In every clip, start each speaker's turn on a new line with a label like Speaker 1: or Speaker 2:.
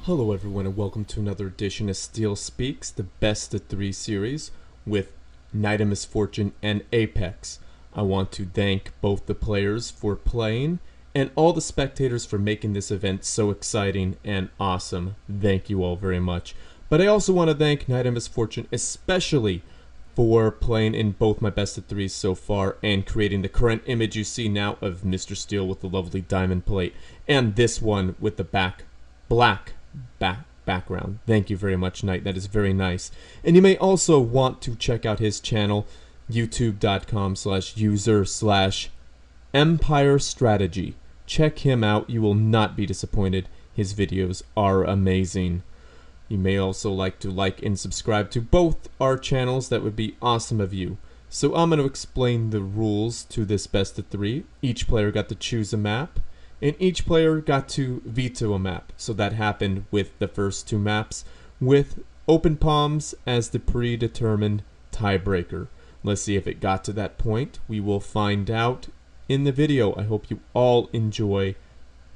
Speaker 1: Hello everyone and welcome to another edition of StealSpeaks, the best of 3 series with NiteOfMisfortune and Apex. I want to thank both the players for playing and all the spectators for making this event so exciting and awesome. Thank you all very much. But I also want to thank NiteOfMisfortune especially for playing in both my best of 3s so far and creating the current image you see now of Mr. Steel with the lovely diamond plate and this one with the black background. Thank you very much, Knight. That is very nice. And you may also want to check out his channel, youtube.com/user/Empire Strategy. Check him out. You will not be disappointed. His videos are amazing. You may also like to like and subscribe to both our channels. That would be awesome of you. So I'm going to explain the rules to this best of 3. Each player got to choose a map, and each player got to veto a map. So that happened with the first 2 maps, with open palms as the predetermined tiebreaker. Let's see if it got to that point. We will find out in the video. I hope you all enjoy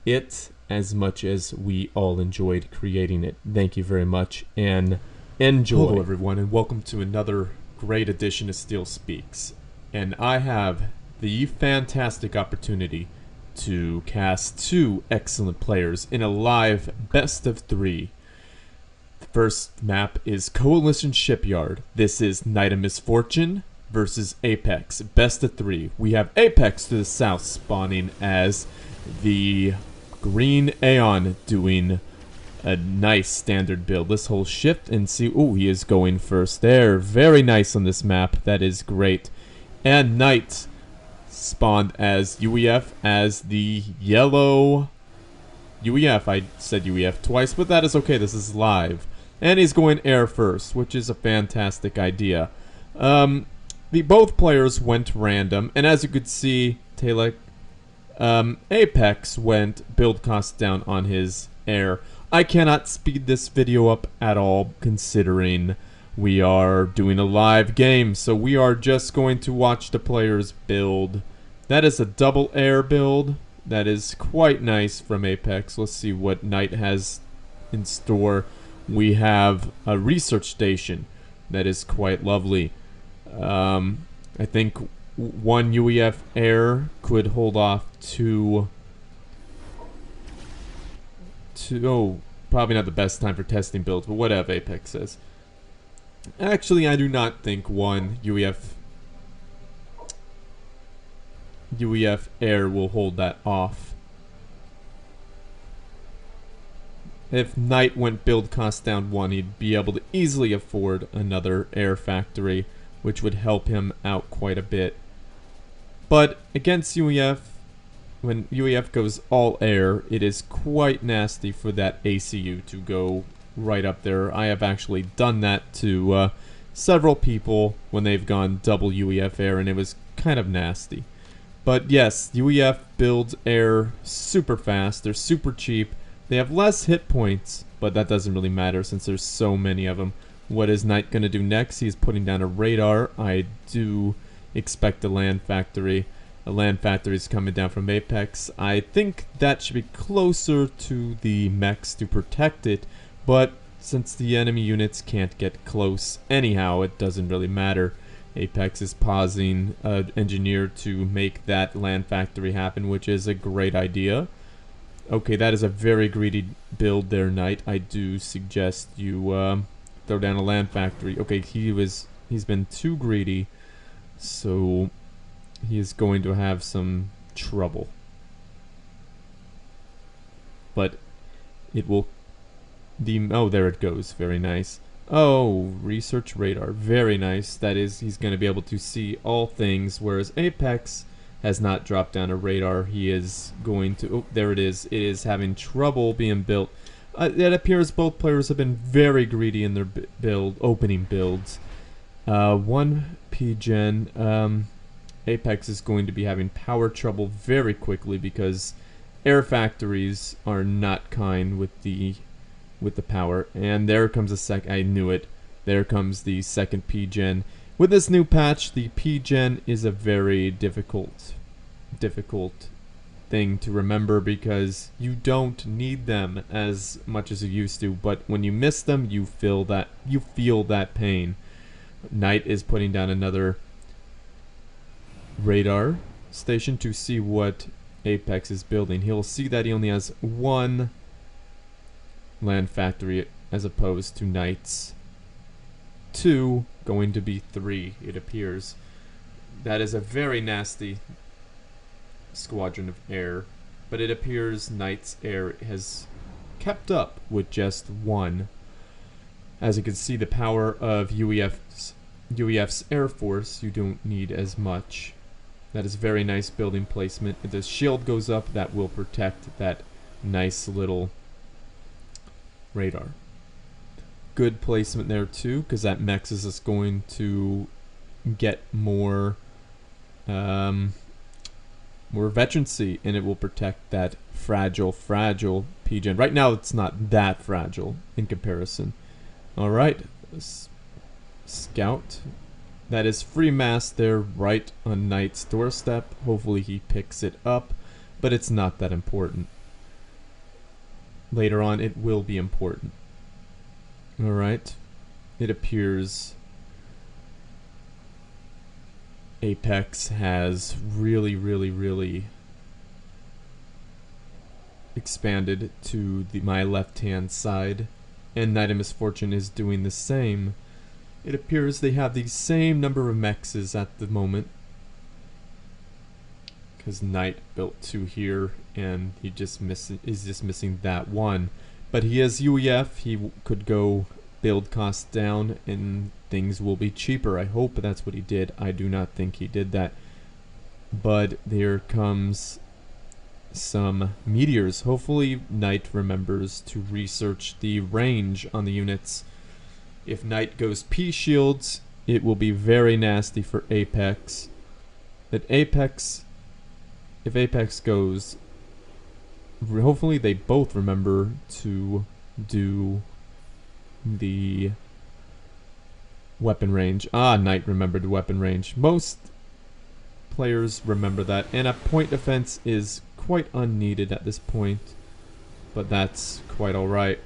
Speaker 1: it as much as we all enjoyed creating it. Thank you very much and enjoy. Hello everyone and welcome to another great edition of StealSpeaks. And I have the fantastic opportunity to cast 2 excellent players in a live best of 3. The first map is Coalition Shipyard. This is NiteOfMisfortune versus Apex, best of 3. We have Apex to the south spawning as the Green Aeon doing a nice standard build. Let's hold shift and see. Oh, he is going first there. Very nice on this map. That is great. And Knight spawned as UEF as the yellow UEF. I said UEF twice, but that is okay. This is live. And he's going air first, which is a fantastic idea. Both players went random, and as you could see, Taylor, Apex went build cost down on his air. I cannot speed this video up at all, considering we are doing a live game, so we are just going to watch the players build. That is a double air build. That is quite nice from Apex. Let's see what Knight has in store. We have a research station. That is quite lovely. I think 1 UEF air could hold off 2. Oh, probably not the best time for testing builds, but whatever Apex says. Actually, I do not think 1 UEF air will hold that off. If Knight went build cost down 1, he'd be able to easily afford another air factory, which would help him out quite a bit. But against UEF, when UEF goes all air, it is quite nasty for that ACU to go right up there. I have actually done that to several people when they've gone double UEF air, and it was kind of nasty. But yes, UEF builds air super fast. They're super cheap. They have less hit points, but that doesn't really matter since there's so many of them. What is Knight going to do next? He's putting down a radar. I do expect a land factory. A land factory is coming down from Apex. I think that should be closer to the mechs to protect it, but since the enemy units can't get close anyhow, it doesn't really matter. Apex is pausing an engineer to make that land factory happen, which is a great idea. Okay, that is a very greedy build there, Knight. I do suggest you throw down a land factory. Okay, he's been too greedy, so he is going to have some trouble. But it will... Oh, there it goes. Very nice. Oh, research radar. Very nice. That is, he's going to be able to see all things, whereas Apex has not dropped down a radar. He is going to... Oh, there it is. It is having trouble being built. It appears both players have been very greedy in their opening builds. 1 PGen. Apex is going to be having power trouble very quickly because air factories are not kind with the power. And there comes I knew it. There comes the second PGen. With this new patch, the PGen is a very difficult thing to remember because you don't need them as much as you used to, but when you miss them, you feel that pain. Knight is putting down another radar station to see what Apex is building. He'll see that he only has one land factory as opposed to Knight's 2 going to be 3, it appears. That is a very nasty squadron of air, but it appears Knight's air has kept up with just 1. As you can see, the power of UEF's Air Force, you don't need as much. That is very nice building placement. If the shield goes up, that will protect that nice little radar. Good placement there too, because that Mexus is going to get more veterancy, and it will protect that fragile PGen. Right now it's not that fragile in comparison. Alright, scout. That is free mass there right on Knight's doorstep. Hopefully he picks it up, but it's not that important. Later on it will be important. Alright, it appears Apex has really expanded to my left-hand side, and NiteOfMisfortune is doing the same. It appears they have the same number of mexes at the moment, because Knight built 2 here, and he is just missing that 1. But he has UEF. He could go build costs down, and things will be cheaper. I hope that's what he did. I do not think he did that. But there comes some meteors. Hopefully Knight remembers to research the range on the units. If Knight goes P shields, it will be very nasty for Apex. If Apex goes, hopefully they both remember to do the weapon range. Knight remembered the weapon range. Most players remember that, and a point defense is quite unneeded at this point, but that's quite alright.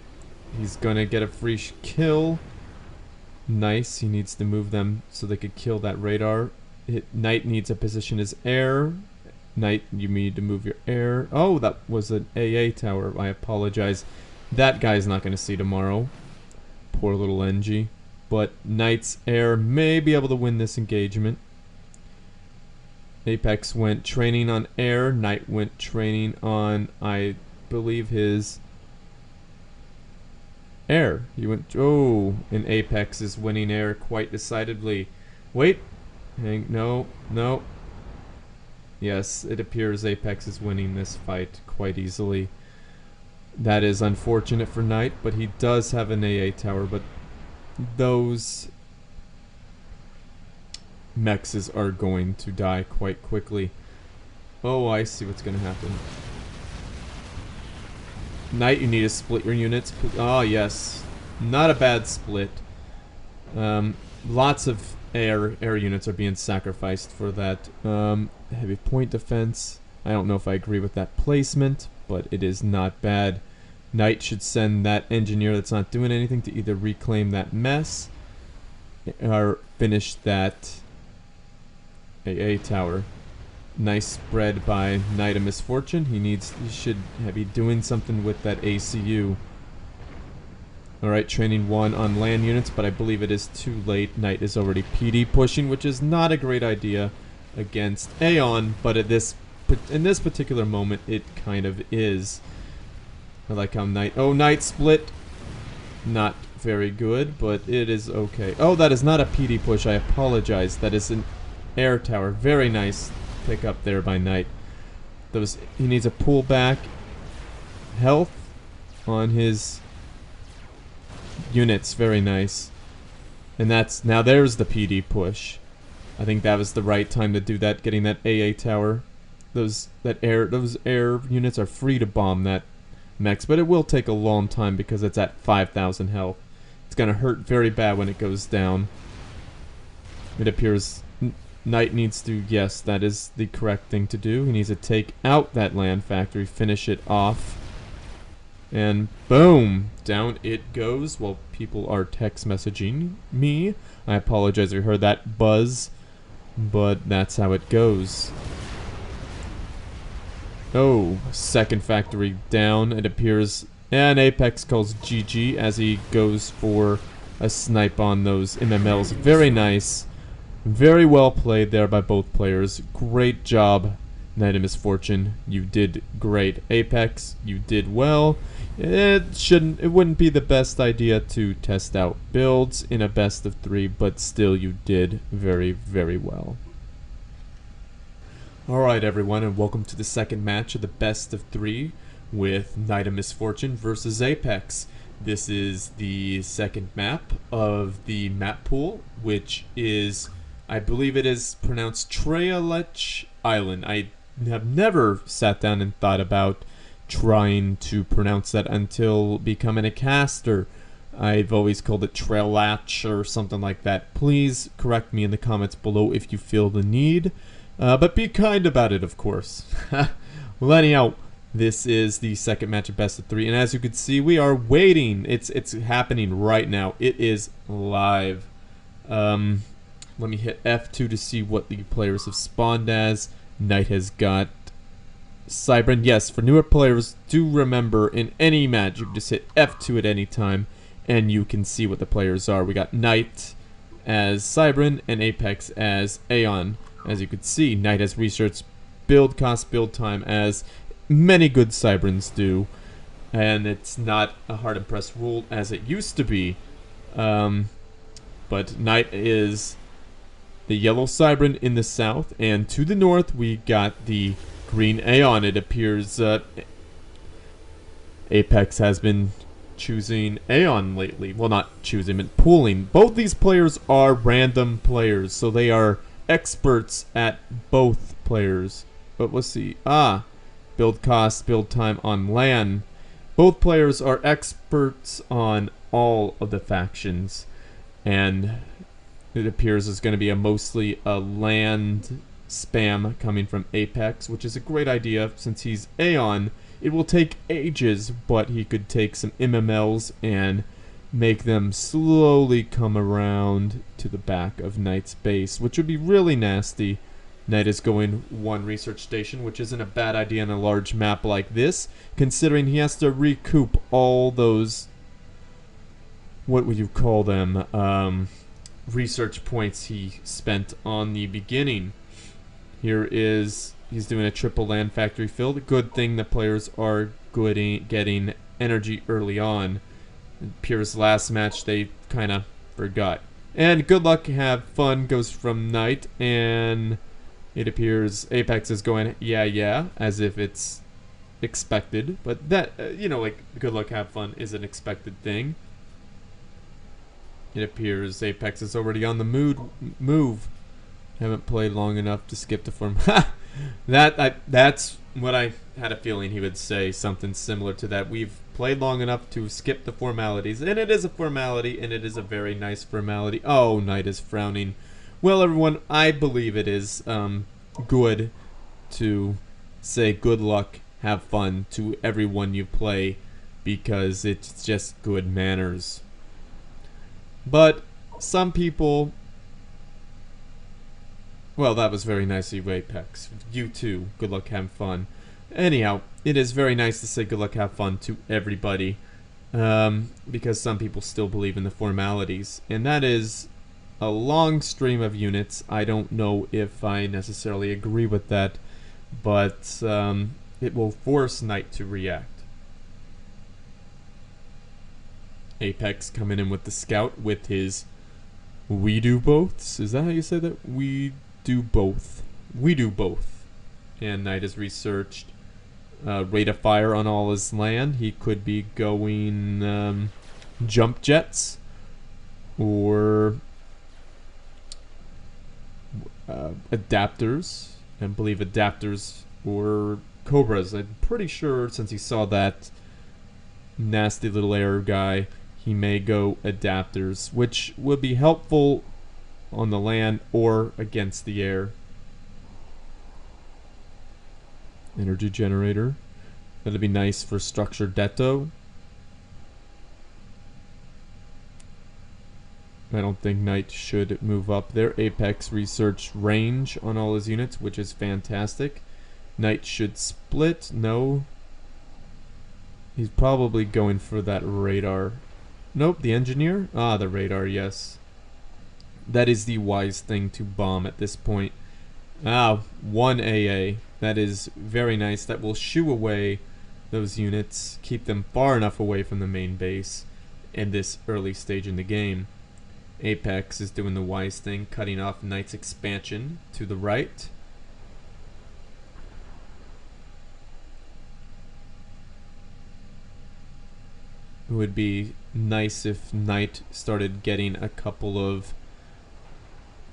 Speaker 1: He's gonna get a free kill. Nice. He needs to move them so they could kill that radar. Knight needs to position his air. Knight, you need to move your air. Oh, that was an AA tower. I apologize. That guy's not going to see tomorrow. Poor little NG. But Knight's air may be able to win this engagement. Apex went training on air. Knight went training on, I believe, his air. He went, and Apex is winning air quite decidedly. Wait. No. Yes, it appears Apex is winning this fight quite easily. That is unfortunate for Knight, but he does have an AA tower, but those mexes are going to die quite quickly. Oh, I see what's going to happen. Knight, you need to split your units. Oh, yes. Not a bad split. Lots of air units are being sacrificed for that. Heavy point defense. I don't know if I agree with that placement, but it is not bad. Knight should send that engineer that's not doing anything to either reclaim that mess or finish that AA tower. Nice spread by NiteOfMisfortune. He should be doing something with that ACU. Alright, training 1 on land units, but I believe it is too late. Knight is already PD pushing, which is not a great idea against Aeon, but in this particular moment, it kind of is. I like how Knight split. Not very good, but it is okay. Oh, that is not a PD push. I apologize. That is an air tower. Very nice pick up there by Knight. He needs a pullback health on his units. Very nice. And now there's the PD push. I think that was the right time to do that, getting that AA tower. Those air units are free to bomb that mech, but it will take a long time because it's at 5,000 health. It's gonna hurt very bad when it goes down. It appears Knight needs to, yes, that is the correct thing to do. He needs to take out that land factory, finish it off. And boom, down it goes while people are text messaging me. I apologize if you heard that buzz, but that's how it goes. Oh, second factory down, it appears. And Apex calls GG as he goes for a snipe on those MMLs. Very nice. Very well played there by both players. Great job, NiteOfMisfortune. You did great. Apex, you did well. It wouldn't be the best idea to test out builds in a best of 3, but still you did very, very well. Alright everyone, and welcome to the second match of the best of 3 with NiteOfMisfortune versus Apex. This is the second map of the map pool, which is, I believe it is pronounced Trealech Island. I have never sat down and thought about trying to pronounce that until becoming a caster. I've always called it Trealech or something like that. Please correct me in the comments below if you feel the need, but be kind about it, of course. Well, anyhow, this is the second match of best of 3, and as you can see, we are waiting. It's happening right now. It is live. Let me hit F2 to see what the players have spawned as. Knight has got Cybran. Yes, for newer players, do remember in any match, you can just hit F2 at any time, and you can see what the players are. We got Knight as Cybran and Apex as Aeon. As you can see, Knight has researched build cost, build time, as many good Cybrans do, and it's not a hard and pressed rule as it used to be. But Knight is the yellow Cybran in the south, and to the north we got the green Aeon. It appears Apex has been choosing Aeon lately. Well, not choosing, but pooling. Both these players are random players, so they are experts at both players. But let's see. Build cost, build time on land. Both players are experts on all of the factions, and it appears it's going to be mostly a land spam coming from Apex, which is a great idea since he's Aeon. It will take ages, but he could take some MMLs and make them slowly come around to the back of Knight's base, which would be really nasty. Knight is going 1 research station, which isn't a bad idea on a large map like this, considering he has to recoup all those, what would you call them, research points he spent on the beginning. Here is, he's doing a triple land factory fill. The good thing that players are getting energy early on. Pierre's last match they kind of forgot. And good luck, have fun goes from Knight, and it appears Apex is going, yeah, as if it's expected. But that, you know, like, good luck, have fun is an expected thing. It appears Apex is already on the move. Haven't played long enough to skip the form. That's what I had a feeling he would say, something similar to that. We've played long enough to skip the formalities, and it is a formality, and it is a very nice formality. Oh, Knight is frowning. Well, everyone, I believe it is good to say good luck, have fun to everyone you play, because it's just good manners. But some people, well, that was very nice of you, Apex. You too, good luck, have fun. Anyhow, it is very nice to say good luck, have fun to everybody, because some people still believe in the formalities, and that is a long stream of units. I don't know if I necessarily agree with that, but it will force Knight to react. Apex coming in with the scout with his we do boths. Is that how you say that? We do both. We do both. And Knight has researched rate of fire on all his land. He could be going jump jets or adapters. I believe adapters or cobras. I'm pretty sure since he saw that nasty little error guy, he may go adapters, which would be helpful on the land or against the air. Energy generator. That'll be nice for structure deto. I don't think Knight should move up there. Apex research range on all his units, which is fantastic. Knight should split. No. He's probably going for that radar. Nope, the engineer? Ah, the radar, yes. That is the wise thing to bomb at this point. Ah, 1 AA. That is very nice. That will shoo away those units, keep them far enough away from the main base in this early stage in the game. Apex is doing the wise thing, cutting off Knight's expansion to the right. It would be nice if Knight started getting a couple of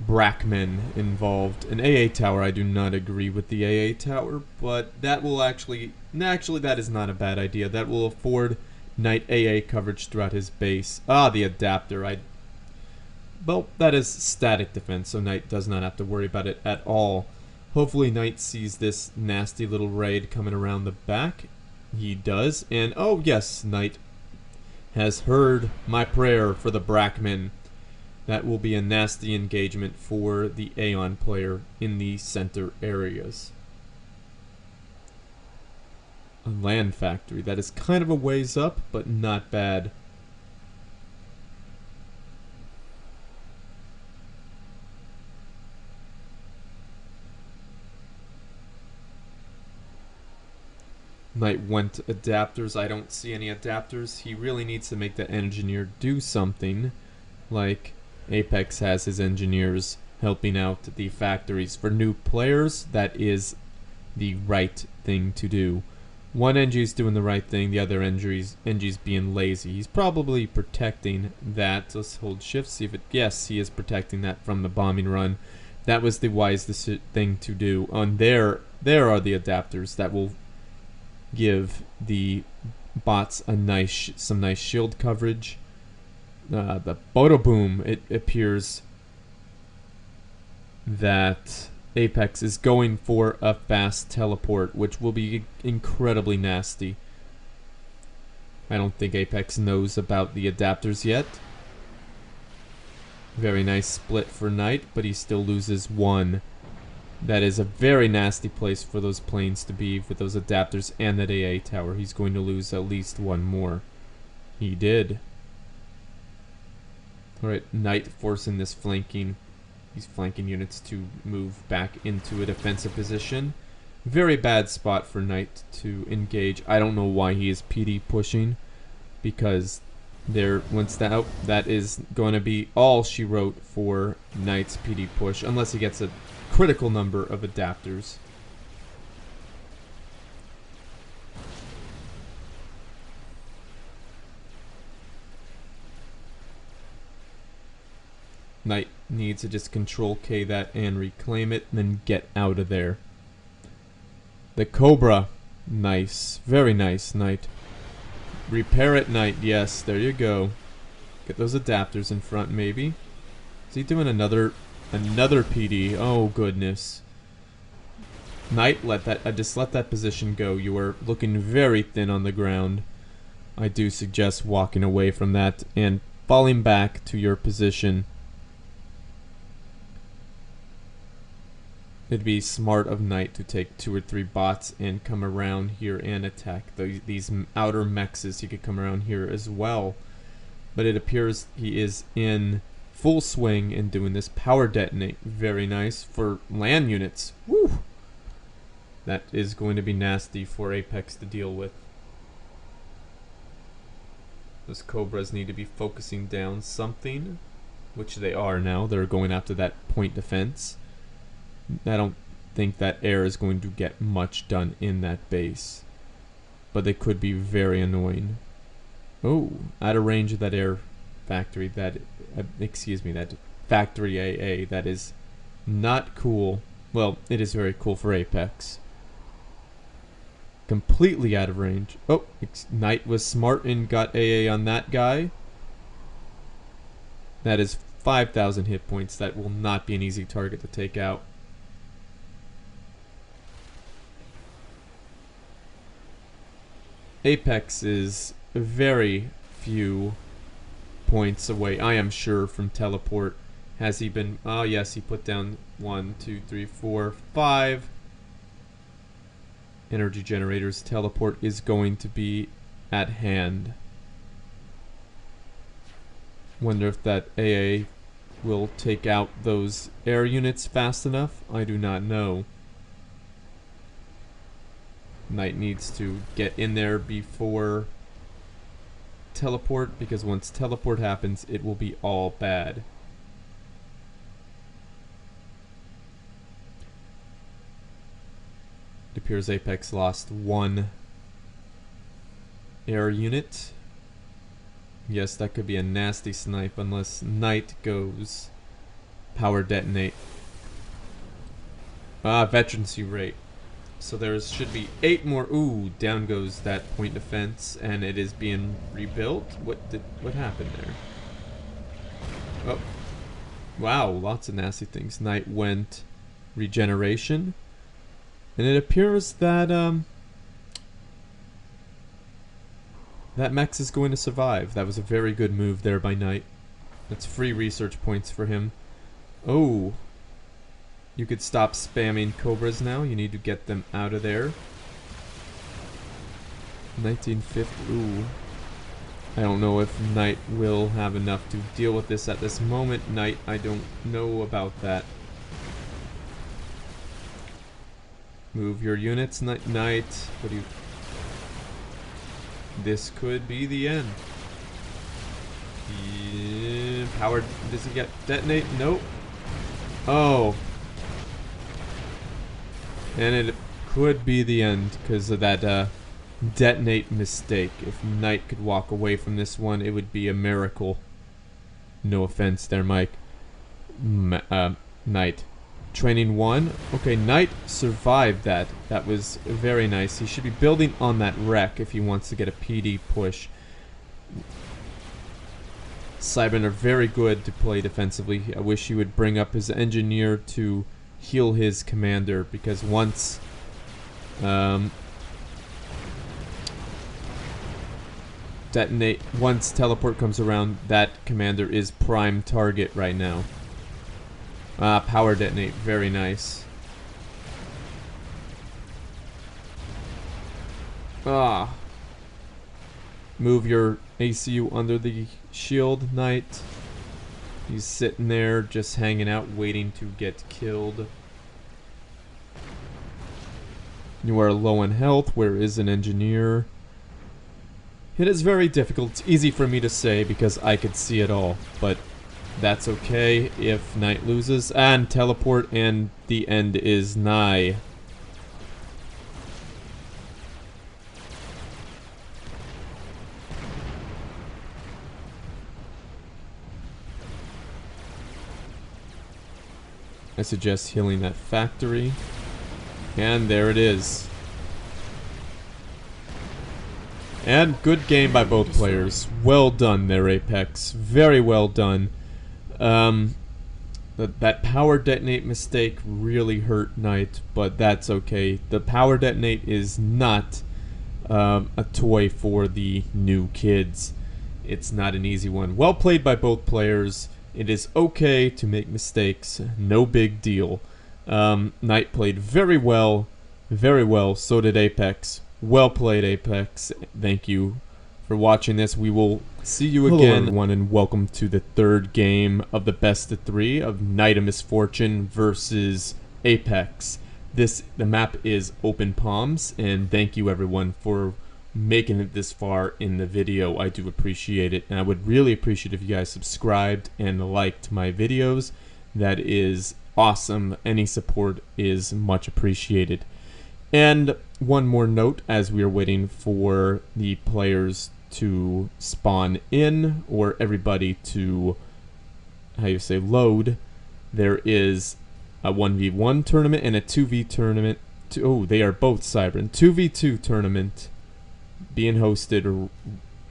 Speaker 1: Brackmen involved. An AA tower, I do not agree with the AA tower, but that will actually that is not a bad idea. That will afford Knight AA coverage throughout his base. Ah, the adapter. Well, that is static defense, so Knight does not have to worry about it at all. Hopefully Knight sees this nasty little raid coming around the back. He does, and oh yes, Knight has heard my prayer for the Brackmen. That will be a nasty engagement for the Aeon player in the center areas. A land factory. That is kind of a ways up, but not bad. Knight went adapters. I don't see any adapters. He really needs to make the engineer do something, like Apex has his engineers helping out the factories. For new players, that is the right thing to do. One NG's doing the right thing, the other NG's being lazy. He's probably protecting that. Let's hold shift, see if it... Yes, he is protecting that from the bombing run. That was the wisest thing to do. On there are the adapters that will give the bots a some nice shield coverage. The Boom, it appears that Apex is going for a fast teleport, which will be incredibly nasty. I don't think Apex knows about the adapters yet. Very nice split for Knight, but he still loses one. That is a very nasty place for those planes to be with those adapters and that AA tower. He's going to lose at least one more. He did. Alright, Knight forcing this flanking, these flanking units to move back into a defensive position. Very bad spot for Knight to engage. I don't know why he is PD pushing, because that is going to be all she wrote for Knight's PD push, unless he gets a critical number of adapters. Knight needs to just control K that and reclaim it, and then get out of there. The Cobra. Nice. Very nice, Knight. Repair it, Knight. Yes, there you go. Get those adapters in front, maybe. Is he doing another PD? Oh, goodness. Knight, just let that position go. You are looking very thin on the ground. I do suggest walking away from that and falling back to your position. It'd be smart of Knight to take 2 or 3 bots and come around here and attack these outer mexes. He could come around here as well. But it appears he is in full swing and doing this power detonate. Very nice for land units. Woo! That is going to be nasty for Apex to deal with. Those Cobras need to be focusing down something, which they are now. They're going after that point defense. I don't think that air is going to get much done in that base, but they could be very annoying. Oh, out of range of that air factory, that factory AA, that is not cool. Well, it is very cool for Apex. Completely out of range. Oh, Knight was smart and got AA on that guy. That is 5,000 hit points. That will not be an easy target to take out. Apex is very few points away, I am sure, from teleport. Has he been... Oh, yes, he put down 1, 2, 3, 4, 5 energy generators. Teleport is going to be at hand. Wonder if that AA will take out those air units fast enough. I do not know. Knight needs to get in there before teleport, because once teleport happens, it will be all bad. It appears Apex lost 1 air unit. Yes, that could be a nasty snipe unless Knight goes power detonate. Veterancy rate. So there should be 8 more. Ooh, down goes that point defense, and it is being rebuilt. What happened there? Oh, wow, lots of nasty things. Knight went regeneration, and it appears that that Mex is going to survive. That was a very good move there by Knight. That's free research points for him. Oh. You could stop spamming Cobras now. You need to get them out of there. 1950. Ooh. I don't know if Knight will have enough to deal with this at this moment. Knight, I don't know about that. Move your units, Knight. What do you... This could be the end. Yeah, power. Does he get detonate? Nope. Oh. And it could be the end because of that detonate mistake. If Knight could walk away from this one, it would be a miracle. No offense there, Mike. Knight. Training 1. Okay, Knight survived that. That was very nice. He should be building on that wreck if he wants to get a PD push. Cybran are very good to play defensively. I wish he would bring up his engineer to heal his commander, because once once teleport comes around, that commander is prime target right now. Power detonate, very nice. Move your ACU under the shield, Knight. He's sitting there just hanging out, waiting to get killed. You are low on health. Where is an engineer? It is very difficult. It's easy for me to say because I could see it all, but that's okay if Knight loses. And teleport, and the end is nigh. I suggest healing that factory. And there it is. And good game by both players. Well done there, Apex. Very well done. That power detonate mistake really hurt Knight, but that's okay. The power detonate is not a toy for the new kids. It's not an easy one. Well played by both players. It is okay to make mistakes. No big deal. Knight played very well. Very well. So did Apex. Well played, Apex. Thank you for watching this. We will see you again. Hello, everyone, and welcome to the third game of the best of 3 of NiteOfMisfortune versus Apex. The map is Open Palms, and thank you everyone for making it this far in the video. I do appreciate it, and I would really appreciate if you guys subscribed and liked my videos. That is awesome. Any support is much appreciated. And one more note, as we are waiting for the players to spawn in, or everybody to, load, there is a 1v1 tournament and a 2v tournament. Oh, they are both Cybran. 2v2 tournament being hosted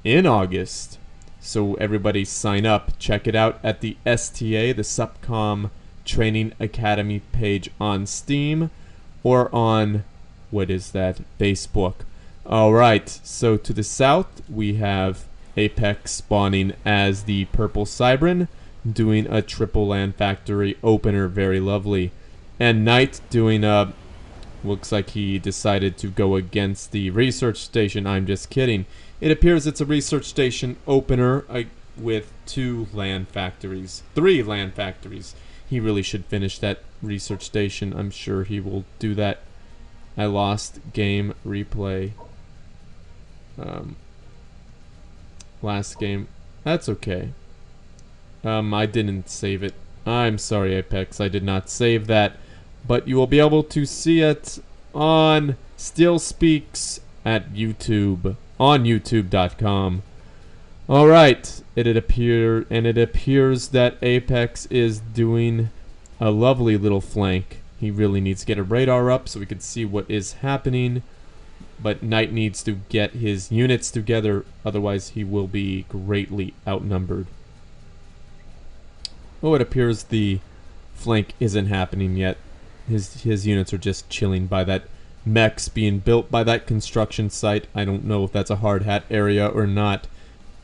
Speaker 1: in August. So everybody sign up. Check it out at the STA, the Subcom Training Academy page on Steam, or on, what is that, Facebook. Alright, so to the south we have Apex spawning as the Purple Cybran, doing a triple land factory opener, very lovely. And Knight doing a, looks like he decided to go against the research station. I'm just kidding. It appears it's a research station opener with 2 land factories, 3 land factories. He really should finish that research station. I'm sure he will do that. I lost game replay. Last game. That's okay. I didn't save it. I'm sorry, Apex. I did not save that. But you will be able to see it on StealSpeaks at YouTube, on YouTube.com. Alright, it appears that Apex is doing a lovely little flank. He really needs to get a radar up so we can see what is happening. But Knight needs to get his units together, otherwise he will be greatly outnumbered. Oh, it appears the flank isn't happening yet. His units are just chilling by that mechs being built by that construction site. I don't know if that's a hard hat area or not.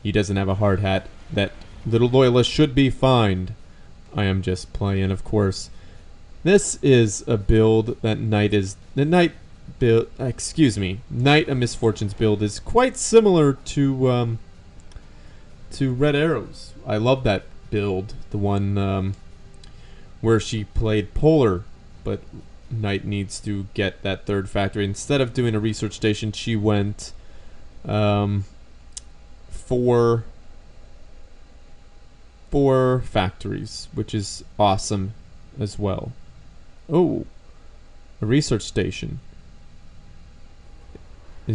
Speaker 1: He doesn't have a hard hat. That little loyalist should be fined. I am just playing, of course. This is a build that Knight NiteOfMisfortune's build is quite similar to Red Arrow's. I love that build, the one where she played Polar, but Knight needs to get that 3rd factory. Instead of doing a research station, she went four factories, which is awesome as well. Oh, a research station.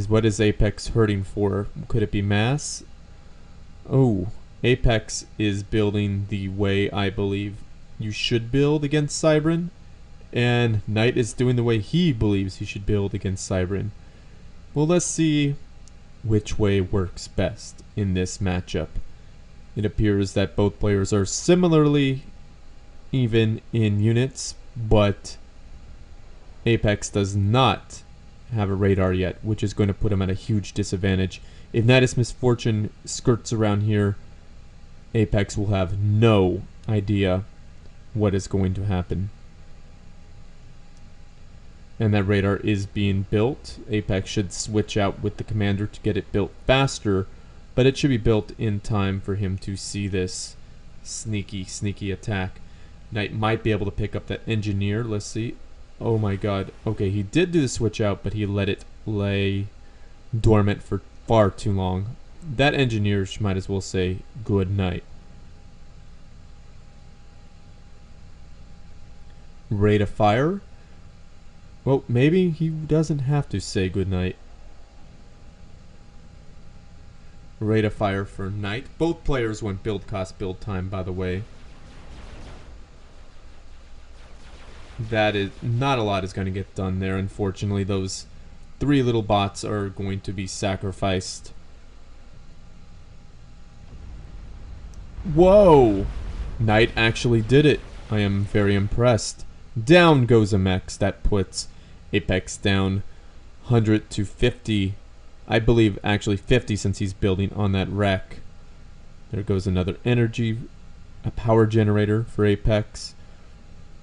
Speaker 1: What is Apex hurting for? Could it be mass? Oh, Apex is building the way I believe you should build against Cybran, and Knight is doing the way he believes he should build against Cybran. Well, let's see which way works best in this matchup. It appears that both players are similarly even in units, but Apex does not have a radar yet, which is going to put him at a huge disadvantage. If NiteOfMisfortune skirts around here, Apex will have no idea what is going to happen. And that radar is being built. Apex should switch out with the commander to get it built faster, but it should be built in time for him to see this sneaky attack. Knight might be able to pick up that engineer. Let's see. Oh my god. Okay, he did do the switch out, but he let it lay dormant for far too long. That engineer might as well say good night. Rate of fire. Well, maybe he doesn't have to say good night. Rate of fire for Knight. Both players went build cost, build time, by the way. That is not a lot is going to get done there. Unfortunately, those 3 little bots are going to be sacrificed. Whoa! Knight actually did it. I am very impressed. Down goes a Mex. That puts Apex down 100 to 50. I believe actually 50 since he's building on that wreck. There goes another energy, a power generator for Apex.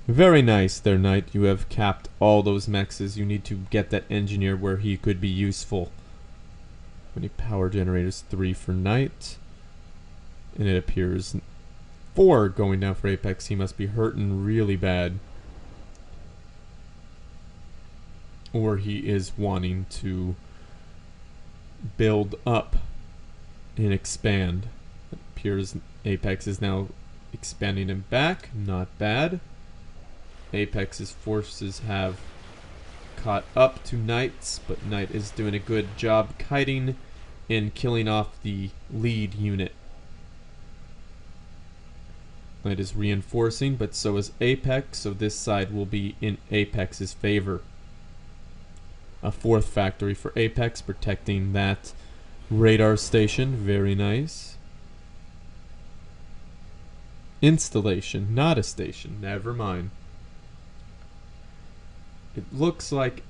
Speaker 1: Very nice there, Knight. You have capped all those mexes. You need to get that engineer where he could be useful. Many power generators? 3 for Knight. And it appears 4 going down for Apex. He must be hurting really bad. Or he is wanting to build up and expand. It appears Apex is now expanding him back. Not bad. Apex's forces have caught up to Knight's, but Knight is doing a good job kiting and killing off the lead unit. Knight is reinforcing, but so is Apex, so this side will be in Apex's favor. A 4th factory for Apex, protecting that radar station. Very nice. installation, not a station. Never mind. It looks like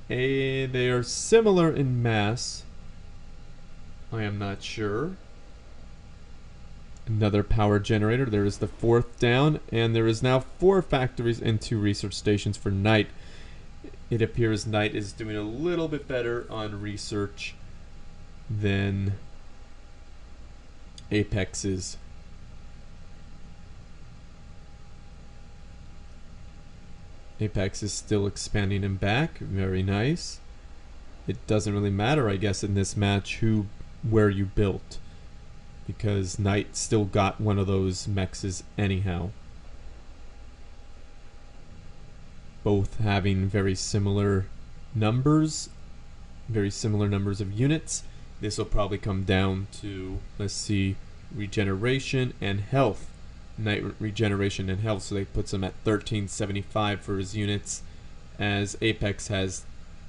Speaker 1: they are similar in mass. I am not sure. Another power generator. There is the 4th down, and there is now 4 factories and 2 research stations for Nite. It appears Nite is doing a little bit better on research than Apex is. Apex is still expanding him back. Very nice. It doesn't really matter, I guess, in this match where you built, because Nite still got one of those mexes anyhow. Both having very similar numbers of units. This will probably come down to, let's see, regeneration and health. Nite regeneration and health, so they puts him at 1375 for his units, as Apex has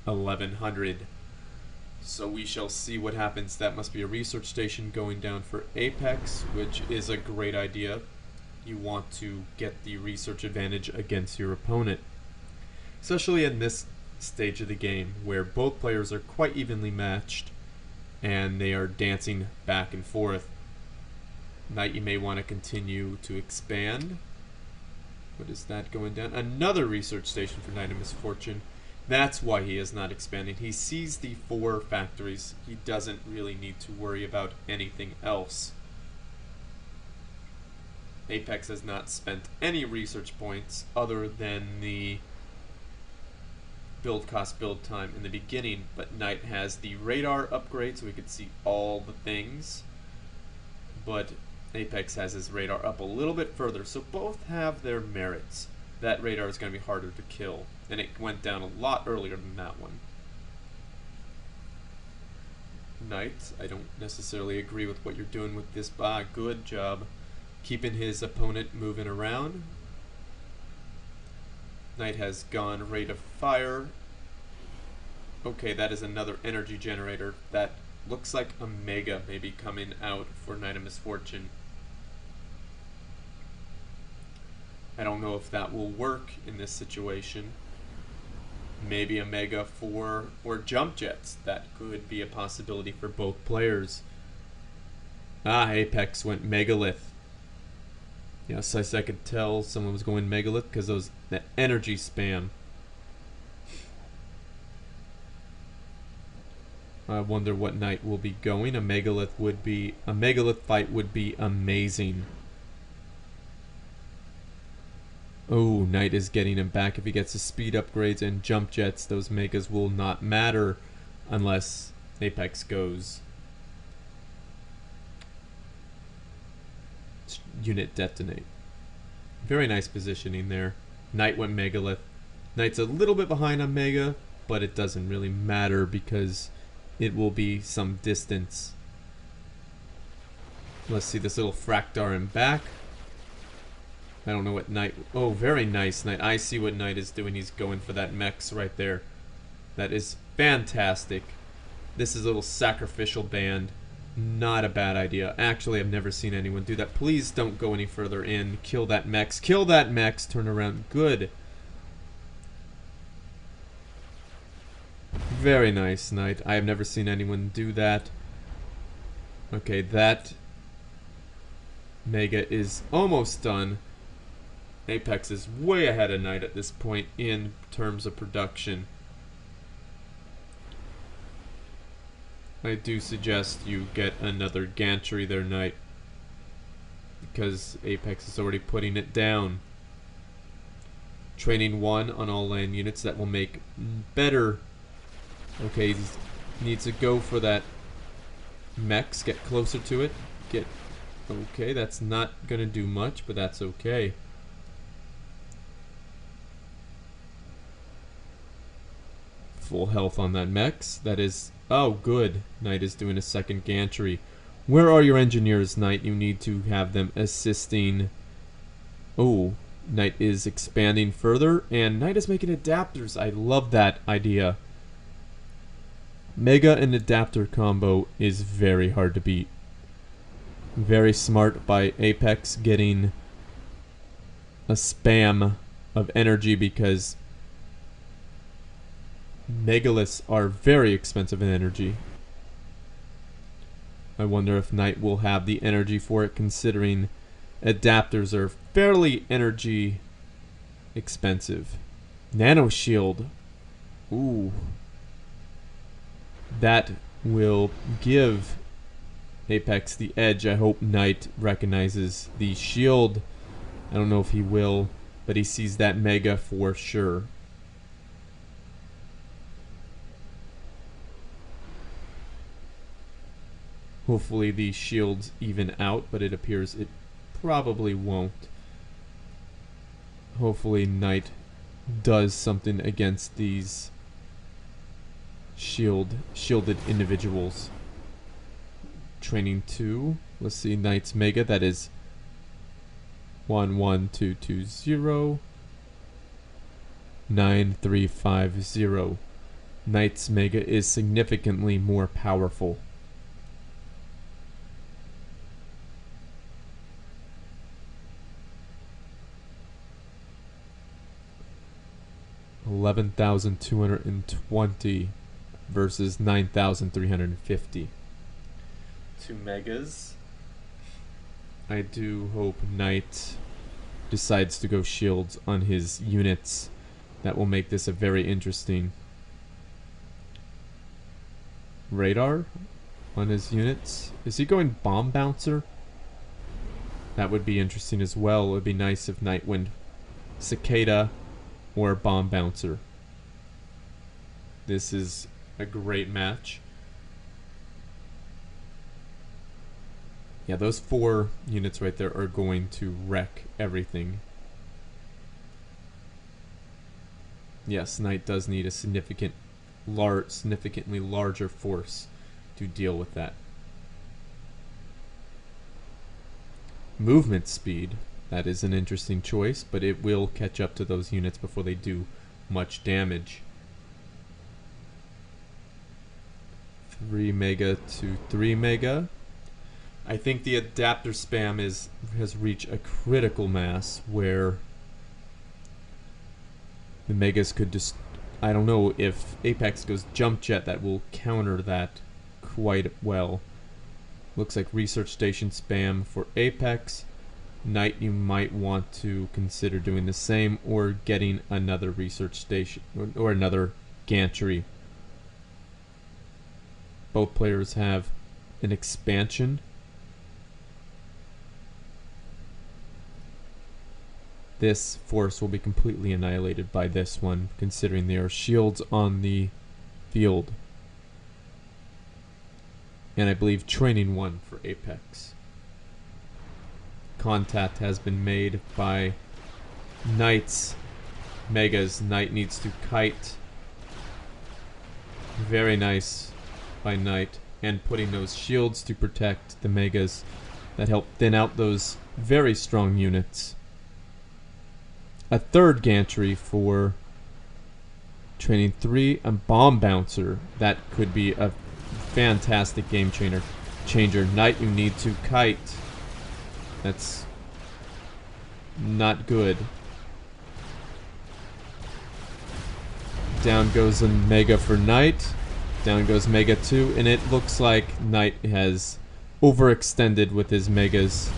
Speaker 1: 1100. So we shall see what happens. That must be a research station going down for Apex, which is a great idea. You want to get the research advantage against your opponent, especially in this stage of the game where both players are quite evenly matched and they are dancing back and forth. Nite, you may want to continue to expand. What is that going down? Another research station for NiteOfMisfortune. That's why he is not expanding. He sees the 4 factories. He doesn't really need to worry about anything else. Apex has not spent any research points other than the build cost, build time in the beginning, but Nite has the radar upgrade so we could see all the things, but Apex has his radar up a little bit further, so both have their merits. That radar is going to be harder to kill, and it went down a lot earlier than that one. Nite, I don't necessarily agree with what you're doing with this. Good job keeping his opponent moving around. Nite has gone rate of fire. Okay, that is another energy generator. That looks like a mega maybe coming out for NiteOfMisfortune. I don't know if that will work in this situation. Maybe a mega or jump jets. That could be a possibility for both players. Apex went megalith. Yes, I could tell someone was going megalith because that energy spam. I wonder what Nite will be going. A megalith fight would be amazing. Oh, Nite is getting him back. If he gets the speed upgrades and jump jets, those megas will not matter unless Apex goes unit detonate. Very nice positioning there. Nite went megalith. Nite's a little bit behind on mega, but it doesn't really matter because it will be some distance. Let's see this little Fractar in back. I don't know what Nite... Oh, very nice, Nite. I see what Nite is doing. He's going for that mex right there. That is fantastic. This is a little sacrificial band. Not a bad idea. Actually, I've never seen anyone do that. Please don't go any further in. Kill that mex. Kill that mex. Turn around. Good. Very nice, Nite. I have never seen anyone do that. Okay, that mega is almost done. Apex is way ahead of Nite at this point in terms of production. I do suggest you get another gantry there, Nite, because Apex is already putting it down. Training 1 on all land units, that will make better. Okay, he needs to go for that mex, get closer to it. Okay, that's not gonna do much, but that's okay. Full health on that mex. That is... Oh, good. Nite is doing a second gantry. Where are your engineers, Nite? You need to have them assisting. Oh, Nite is expanding further, and Nite is making adapters. I love that idea. Mega and adapter combo is very hard to beat. Very smart by Apex getting a spam of energy because megaliths are very expensive in energy. I wonder if Knight will have the energy for it, considering adapters are fairly energy expensive. Nano shield. Ooh. That will give Apex the edge. I hope Knight recognizes the shield. I don't know if he will, but he sees that mega for sure. Hopefully these shields even out, but it appears it probably won't. Hopefully Knight does something against these shielded individuals. Training 2. Let's see Knight's mega. That is 11220 9350. Knight's mega is significantly more powerful. $11,220 versus 9,350. 2 megas. I do hope Knight decides to go shields on his units. That will make this a very interesting. Radar on his units. Is he going bomb bouncer? That would be interesting as well. It would be nice if Knight went cicada or bomb bouncer. This is a great match. Yeah, those 4 units right there are going to wreck everything. Yes, Knight does need a significantly larger force to deal with that. Movement speed. That is an interesting choice, but it will catch up to those units before they do much damage. 3 mega to 3 mega. I think the adapter spam has reached a critical mass where the megas could just... I don't know if Apex goes jump jet, that will counter that quite well. Looks like research station spam for Apex. Knight, you might want to consider doing the same or getting another research station or another gantry. Both players have an expansion. This force will be completely annihilated by this one, considering there are shields on the field. And I believe training 1 for Apex. Contact has been made by Knight's megas. Knight needs to kite. Very nice by Knight. And putting those shields to protect the megas that help thin out those very strong units. A 3rd gantry for training 3, a bomb bouncer. That could be a fantastic game changer. Knight, you need to kite. That's not good. Down goes a mega for Knight. Down goes mega 2, and it looks like Knight has overextended with his megas.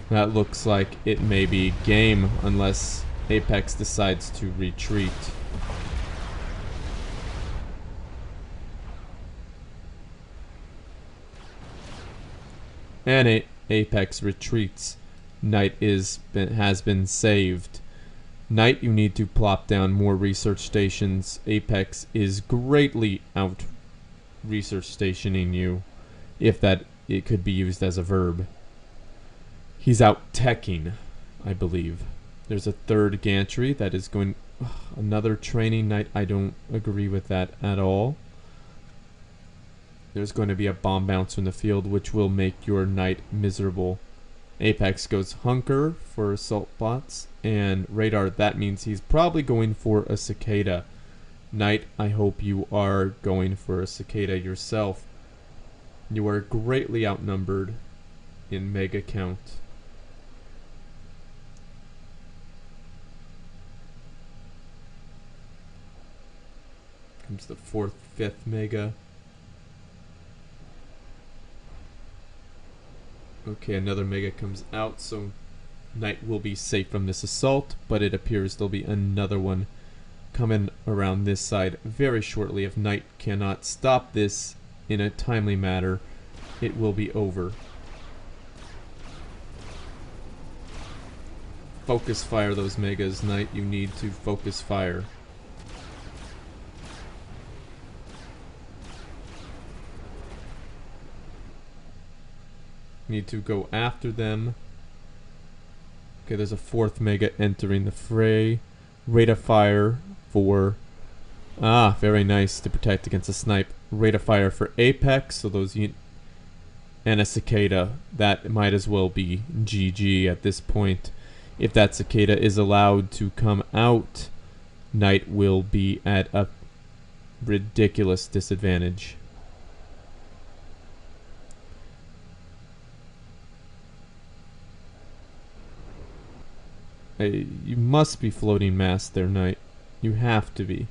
Speaker 1: That looks like it may be game unless Apex decides to retreat. And Apex retreats. Knight has been saved. Knight, you need to plop down more research stations. Apex is greatly out research stationing you, if that it could be used as a verb. He's out teching, I believe. There's a 3rd gantry that is going... another training Knight. I don't agree with that at all. There's going to be a bomb bouncer in the field, which will make your Knight miserable. Apex goes hunker for assault bots, and radar. That means he's probably going for a cicada. Knight, I hope you are going for a cicada yourself. You are greatly outnumbered in mega count. Comes the 4th, 5th mega. Okay, another mega comes out, so Knight will be safe from this assault, but it appears there'll be another one coming around this side very shortly. If Knight cannot stop this in a timely manner, it will be over. Focus fire those megas, Knight. You need to focus fire. Need to go after them. Okay, there's a 4th mega entering the fray. Rate of fire for... Ah, very nice to protect against a snipe. Rate of fire for Apex, so those... And a cicada. That might as well be GG at this point. If that cicada is allowed to come out, Knight will be at a ridiculous disadvantage. You must be floating mass there, Knight. You have to be.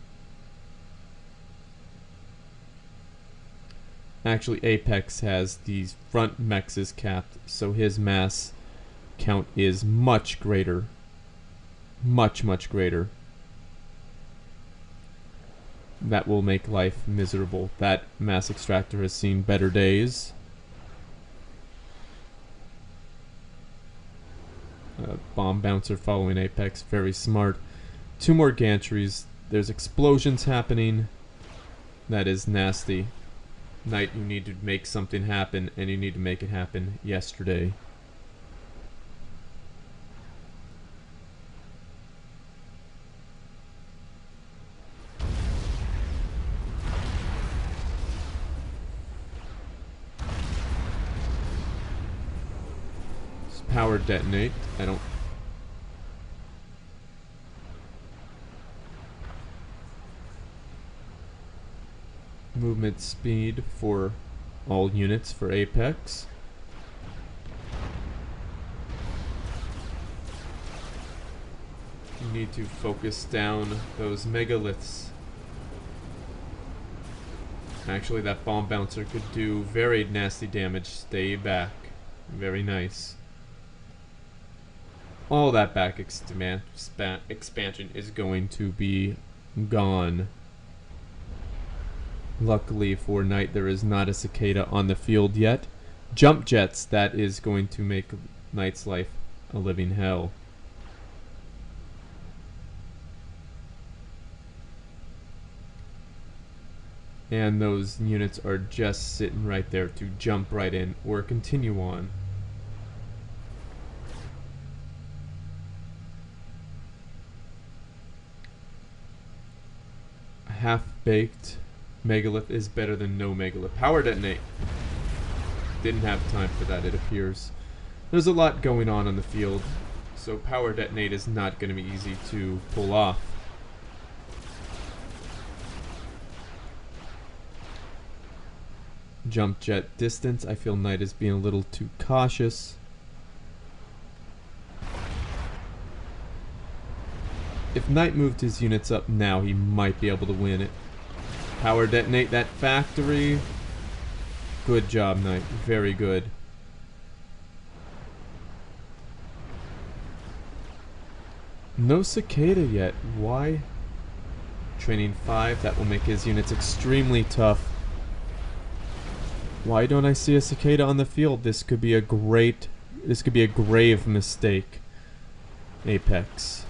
Speaker 1: Actually, Apex has these front mexes capped, so his mass count is much greater. Much, much greater. That will make life miserable. That mass extractor has seen better days. Bomb bouncer following Apex, very smart. 2 more gantries. There's explosions happening. That is nasty. Knight, you need to make something happen, and you need to make it happen yesterday. Power detonate. I don't... Movement speed for all units for Apex. You need to focus down those megaliths. Actually, that bomb bouncer could do very nasty damage. Stay back. Very nice. All that back expansion is going to be gone. Luckily for Knight, there is not a cicada on the field yet. Jump jets, that is going to make Knight's life a living hell. And those units are just sitting right there to jump right in or continue on. Half-baked megalith is better than no megalith. Power detonate. Didn't have time for that, it appears. There's a lot going on the field, so power detonate is not going to be easy to pull off. Jump jet distance. I feel Knight is being a little too cautious. If Knight moved his units up now, he might be able to win it. Power detonate that factory. Good job, Knight. Very good. No cicada yet. Why? Training 5. That will make his units extremely tough. Why don't I see a cicada on the field? This could be a grave mistake. Apex.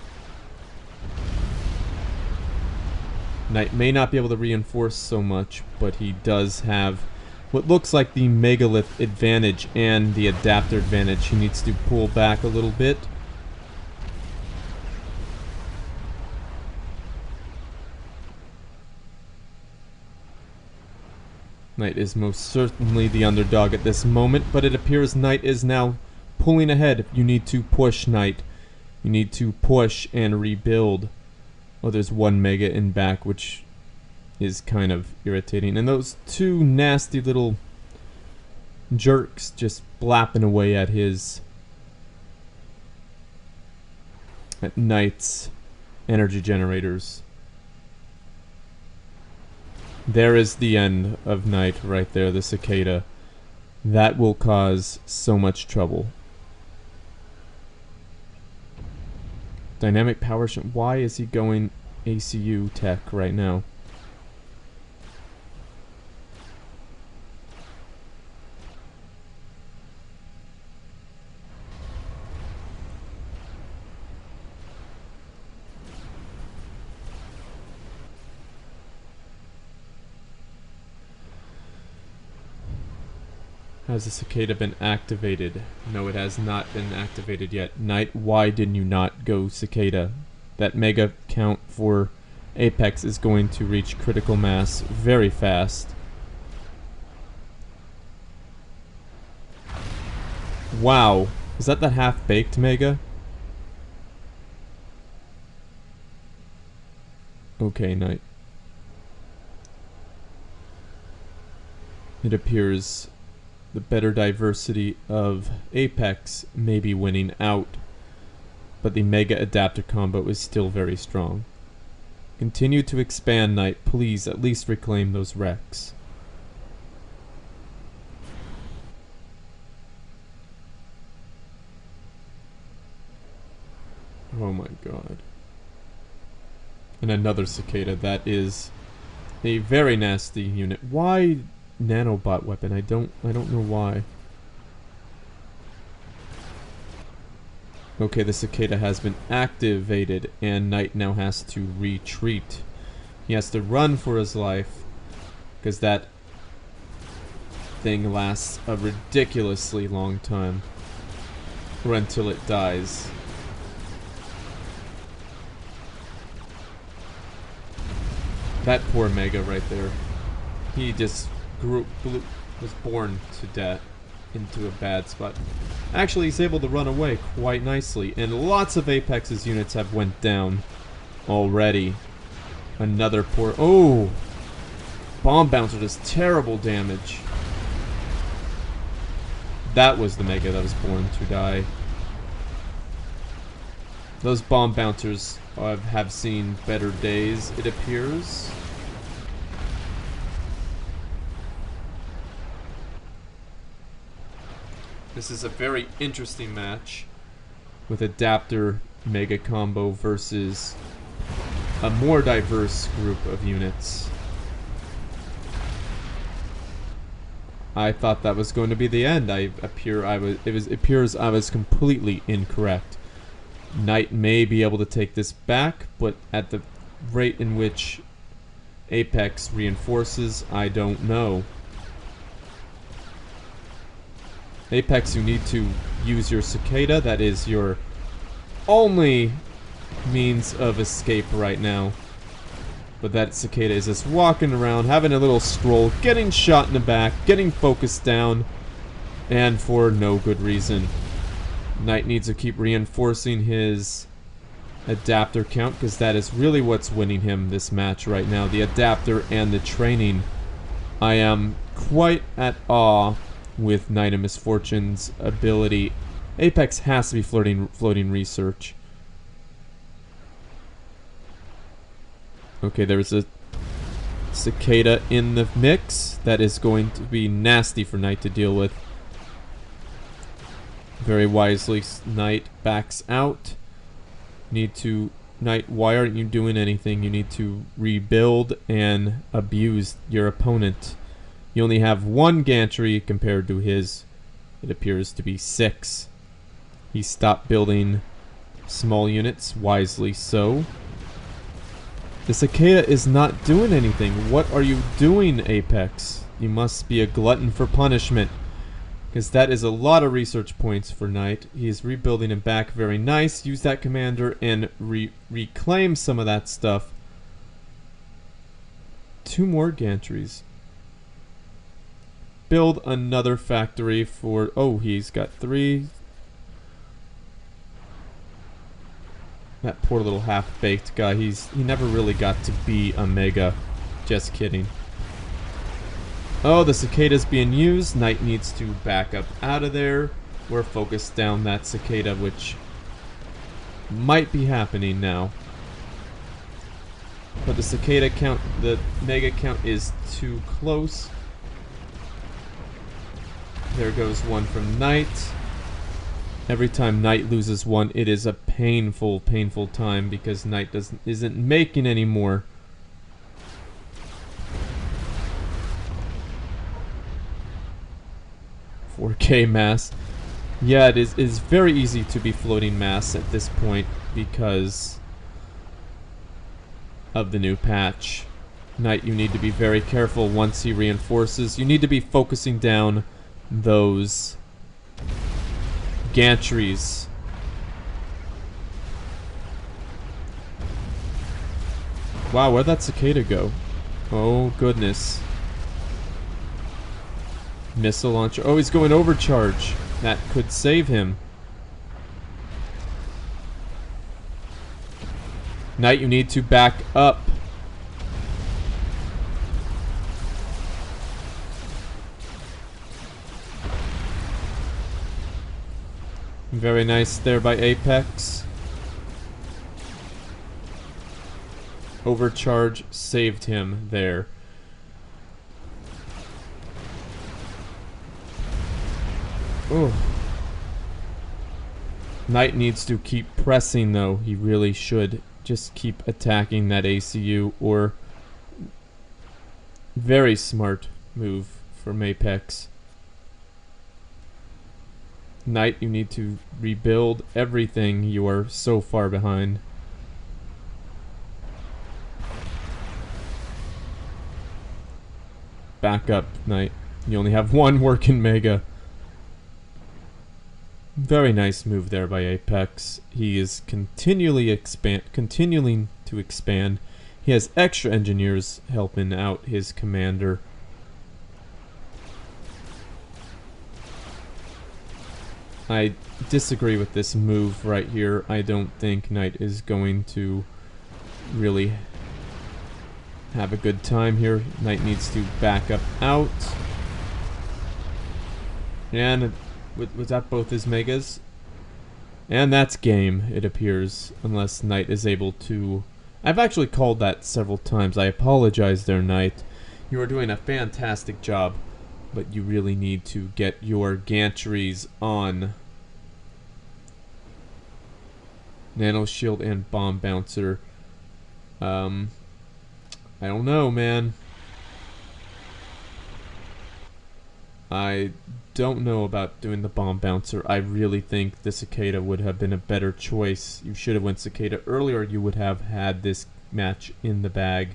Speaker 1: Knight may not be able to reinforce so much, but he does have what looks like the megalith advantage and the adapter advantage. He needs to pull back a little bit. Knight is most certainly the underdog at this moment, but it appears Knight is now pulling ahead. You need to push, Knight. You need to push and rebuild. Oh, there's 1 mega in back, which is kind of irritating. And those 2 nasty little jerks just blapping away at Knight's energy generators. There is the end of Knight right there, the cicada. That will cause so much trouble. Dynamic power. Why is he going ACU tech right now? Has the cicada been activated? No, it has not been activated yet. Knight, why didn't you not go cicada? That mega count for Apex is going to reach critical mass very fast. Wow. Is that the half-baked mega? Okay, Knight. It appears the better diversity of Apex may be winning out, but the Mega Adapter combo is still very strong. Continue to expand, Knight. Please, at least reclaim those wrecks. Oh my god. And another cicada. That is a very nasty unit. Why nanobot weapon? I don't know why. Okay, the cicada has been activated and Knight now has to retreat. He has to run for his life because that thing lasts a ridiculously long time, or until it dies. That poor Mega right there. He just was born to death into a bad spot. Actually, he's able to run away quite nicely, and lots of Apex's units have went down already. Another poor... Oh! Bomb Bouncer does terrible damage. That was the Mega that was born to die. Those Bomb Bouncers have seen better days, it appears. This is a very interesting match with Adapter Mega Combo versus a more diverse group of units. I thought that was going to be the end. It appears I was completely incorrect. Knight may be able to take this back, but at the rate in which Apex reinforces, I don't know. Apex, you need to use your cicada. That is your only means of escape right now. But that cicada is just walking around, having a little stroll, getting shot in the back, getting focused down, and for no good reason. Knight needs to keep reinforcing his adapter count, because that is really what's winning him this match right now. The adapter and the training. I am quite at awe with NiteOfMisfortune's ability. Apex has to be floating research. Okay, there's a cicada in the mix. That is going to be nasty for Knight to deal with. Very wisely, Knight backs out. Knight, why aren't you doing anything? You need to rebuild and abuse your opponent. You only have one gantry compared to his, it appears to be 6. He stopped building small units, wisely so. The cicada is not doing anything. What are you doing, Apex? You must be a glutton for punishment, because that is a lot of research points for Knight. He is rebuilding him back. Very nice. Use that commander and reclaim some of that stuff. 2 more gantries. Build another factory for... Oh, he's got 3. That poor little half-baked guy. He never really got to be a Mega. Just kidding. Oh, the cicada's being used. Knight needs to back up out of there. We're focused down that cicada, which might be happening now. But the cicada count, the mega count is too close. There goes one from Knight. Every time Knight loses one, it is a painful, painful time because Knight isn't making any more. $4K mass. Yeah, it is very easy to be floating mass at this point because of the new patch. Knight, you need to be very careful once he reinforces. You need to be focusing down those gantries. Wow, where'd that cicada go? Oh, goodness. Missile launcher. Oh, he's going overcharge. That could save him. Knight, you need to back up. Very nice there by Apex. Overcharge saved him there. Oh. Knight needs to keep pressing though. He really should just keep attacking that ACU, or very smart move from Apex. Knight, you need to rebuild everything. You are so far behind. Back up, Knight. You only have one working mega. Very nice move there by Apex. He is continuing to expand. He has extra engineers helping out his commander. I disagree with this move right here. I don't think Knight is going to really have a good time here. Knight needs to back up out. And was that both his megas? And that's game, it appears, unless Knight is able to... I've actually called that several times. I apologize there, Knight. You are doing a fantastic job, but you really need to get your gantries on. Nano shield and bomb bouncer. I don't know, man. I don't know about doing the bomb bouncer. I really think the cicada would have been a better choice. You should have went cicada earlier. You would have had this match in the bag.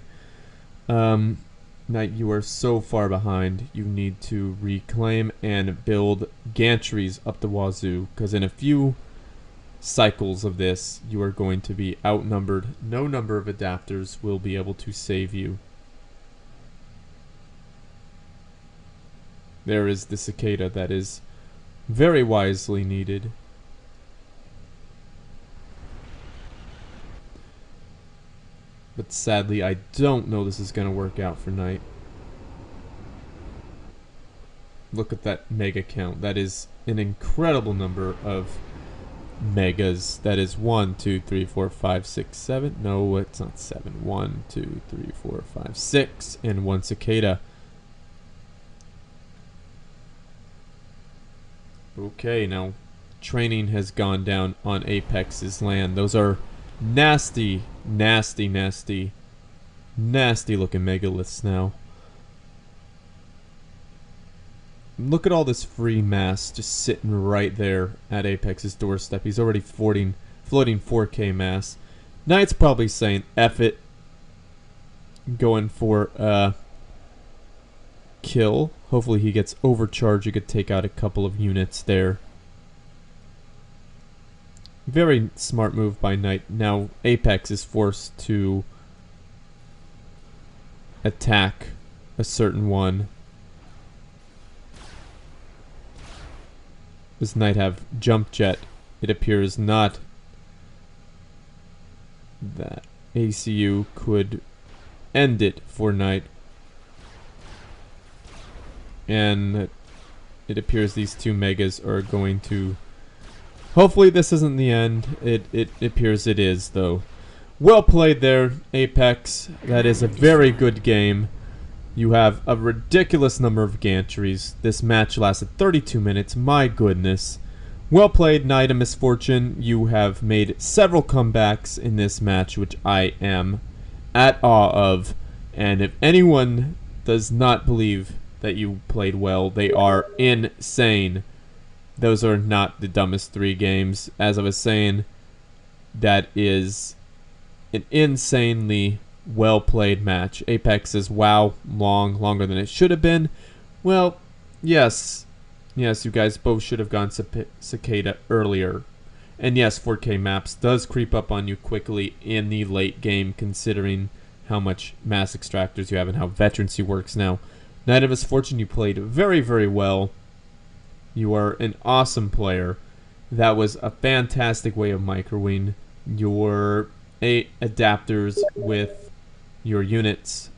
Speaker 1: Knight, you are so far behind. You need to reclaim and build gantries up the wazoo, because in a few cycles of this, you are going to be outnumbered. No number of adapters will be able to save you. There is the cicada that is very wisely needed. But sadly, I don't know this is going to work out for Knight. Look at that mega count. That is an incredible number of megas. That is 1, 2, 3, 4, 5, 6, 7. No, it's not 7. 1, 2, 3, 4, 5, 6. And one cicada. Okay, now training has gone down on Apex's land. Those are nasty, nasty, nasty, nasty looking megaliths now. Look at all this free mass just sitting right there at Apex's doorstep. He's already floating 4K mass. Knight's probably saying, F it. Going for kill. Hopefully he gets overcharged. You could take out a couple of units there. Very smart move by Knight. Now Apex is forced to attack a certain one. Does Knight have jump jet? It appears not. That ACU could end it for Knight. And it appears these two megas are going to... Hopefully this isn't the end. It appears it is, though. Well played there, Apex. That is a very good game. You have a ridiculous number of gantries. This match lasted 32 minutes. My goodness. Well played, NiteOfMisfortune. You have made several comebacks in this match, which I am at awe of. And if anyone does not believe that you played well, they are insane. Those are not the dumbest 3 games. As I was saying, that is an insanely well-played match. Apex is wow longer than it should have been. Well, yes, you guys both should have gone Cicada earlier. And yes, 4K maps does creep up on you quickly in the late game, considering how much mass extractors you have and how veterancy works now. NiteOfMisfortune, you played very, very well. You are an awesome player. That was a fantastic way of microwing your 8 adapters with your units.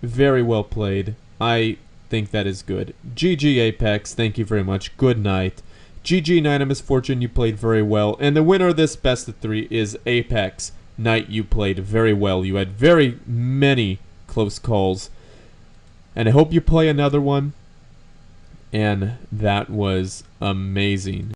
Speaker 1: Very well played. I think that is good. GG Apex, thank you very much. Good night. GG NiteOfMisfortune, you played very well. And the winner of this best of 3 is Apex. Nite, you played very well. You had very many close calls. And I hope you play another one. And that was amazing.